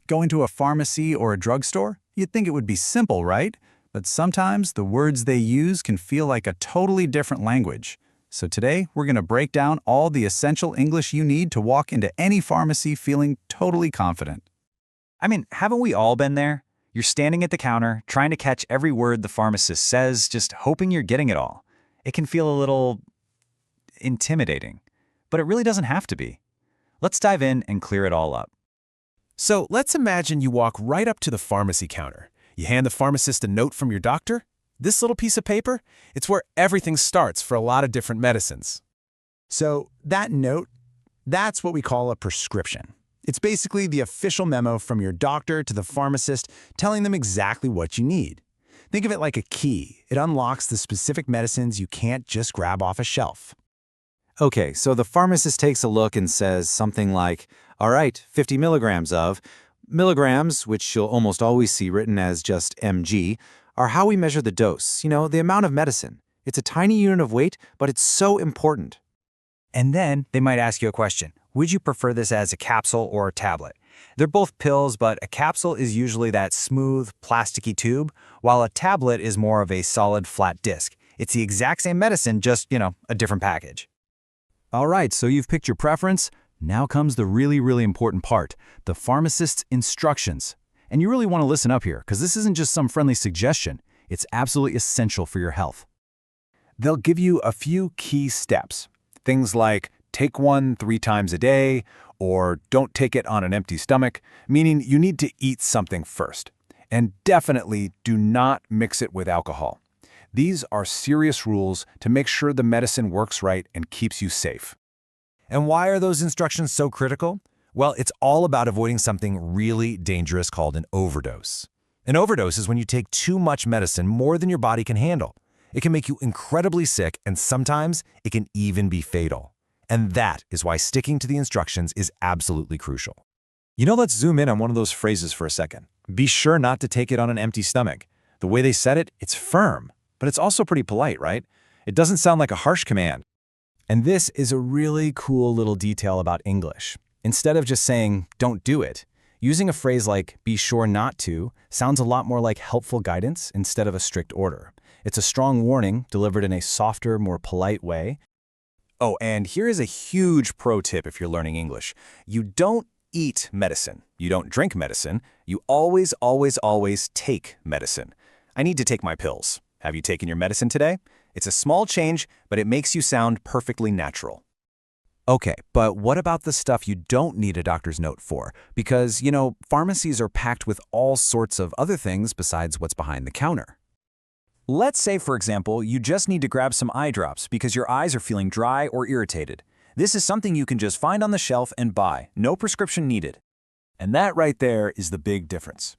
Going to a pharmacy or a drugstore, you'd think it would be simple, right? But sometimes the words they use can feel like a totally different language. So today, we're going to break down all the essential English you need to walk into any pharmacy feeling totally confident. I mean, haven't we all been there? You're standing at the counter, trying to catch every word the pharmacist says, just hoping you're getting it all. It can feel a little intimidating, but it really doesn't have to be. Let's dive in and clear it all up. So let's imagine you walk right up to the pharmacy counter. You hand the pharmacist a note from your doctor. This little piece of paper, it's where everything starts for a lot of different medicines. So that note, that's what we call a prescription. It's basically the official memo from your doctor to the pharmacist telling them exactly what you need. Think of it like a key. It unlocks the specific medicines you can't just grab off a shelf. Okay, so the pharmacist takes a look and says something like, all right, 50 milligrams of. Milligrams, which you'll almost always see written as just mg, are how we measure the dose, the amount of medicine. It's a tiny unit of weight, but it's so important. And then they might ask you a question. Would you prefer this as a capsule or a tablet? They're both pills, but a capsule is usually that smooth, plasticky tube, while a tablet is more of a solid, flat disc. It's the exact same medicine, just, a different package. All right, so you've picked your preference. Now comes the really, really important part, the pharmacist's instructions. And you really want to listen up here, because this isn't just some friendly suggestion. It's absolutely essential for your health. They'll give you a few key steps. Things like take one 3 times a day, or don't take it on an empty stomach, meaning you need to eat something first. And definitely do not mix it with alcohol. These are serious rules to make sure the medicine works right and keeps you safe. And why are those instructions so critical? Well, it's all about avoiding something really dangerous called an overdose. An overdose is when you take too much medicine, more than your body can handle. It can make you incredibly sick, and sometimes it can even be fatal. And that is why sticking to the instructions is absolutely crucial. Let's zoom in on one of those phrases for a second. Be sure not to take it on an empty stomach. The way they said it, it's firm, but it's also pretty polite, right? It doesn't sound like a harsh command. And this is a really cool little detail about English. Instead of just saying, don't do it, using a phrase like, be sure not to, sounds a lot more like helpful guidance instead of a strict order. It's a strong warning delivered in a softer, more polite way. Oh, and here is a huge pro tip if you're learning English. You don't eat medicine. You don't drink medicine. You always, always, always take medicine. I need to take my pills. Have you taken your medicine today? It's a small change, but it makes you sound perfectly natural. Okay, but what about the stuff you don't need a doctor's note for? Because, pharmacies are packed with all sorts of other things besides what's behind the counter. Let's say, for example, you just need to grab some eye drops because your eyes are feeling dry or irritated. This is something you can just find on the shelf and buy, no prescription needed. And that right there is the big difference.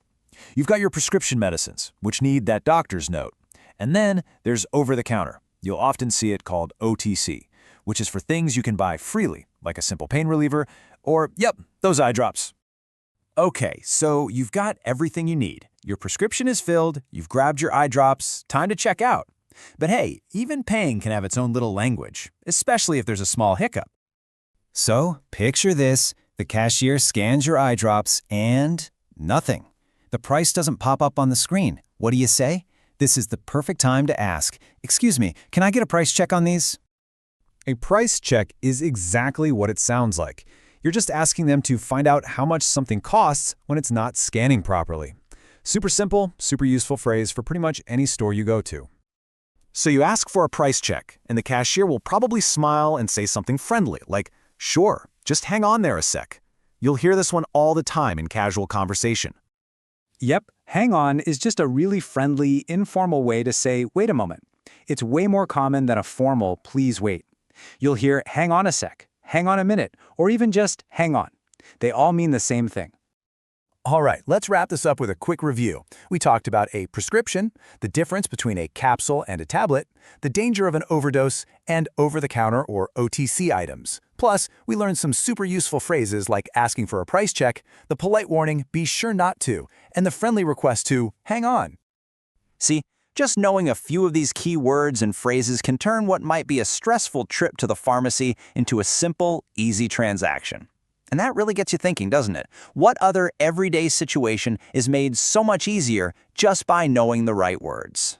You've got your prescription medicines, which need that doctor's note. And then there's over-the-counter. You'll often see it called OTC, which is for things you can buy freely, like a simple pain reliever, or, those eye drops. Okay, so you've got everything you need. Your prescription is filled, you've grabbed your eye drops, time to check out. But hey, even paying can have its own little language, especially if there's a small hiccup. So, picture this. The cashier scans your eye drops and nothing. The price doesn't pop up on the screen. What do you say? This is the perfect time to ask, excuse me, can I get a price check on these? A price check is exactly what it sounds like. You're just asking them to find out how much something costs when it's not scanning properly. Super simple, super useful phrase for pretty much any store you go to. So you ask for a price check, and the cashier will probably smile and say something friendly, like, sure, just hang on there a sec. You'll hear this one all the time in casual conversation. Yep, hang on is just a really friendly, informal way to say, wait a moment. It's way more common than a formal, please wait. You'll hear, hang on a sec, hang on a minute, or even just hang on. They all mean the same thing. All right, let's wrap this up with a quick review. We talked about a prescription, the difference between a capsule and a tablet, the danger of an overdose, and over-the-counter or OTC items. Plus, we learned some super useful phrases like asking for a price check, the polite warning, be sure not to, and the friendly request to hang on. See, just knowing a few of these key words and phrases can turn what might be a stressful trip to the pharmacy into a simple, easy transaction. And that really gets you thinking, doesn't it? What other everyday situation is made so much easier just by knowing the right words?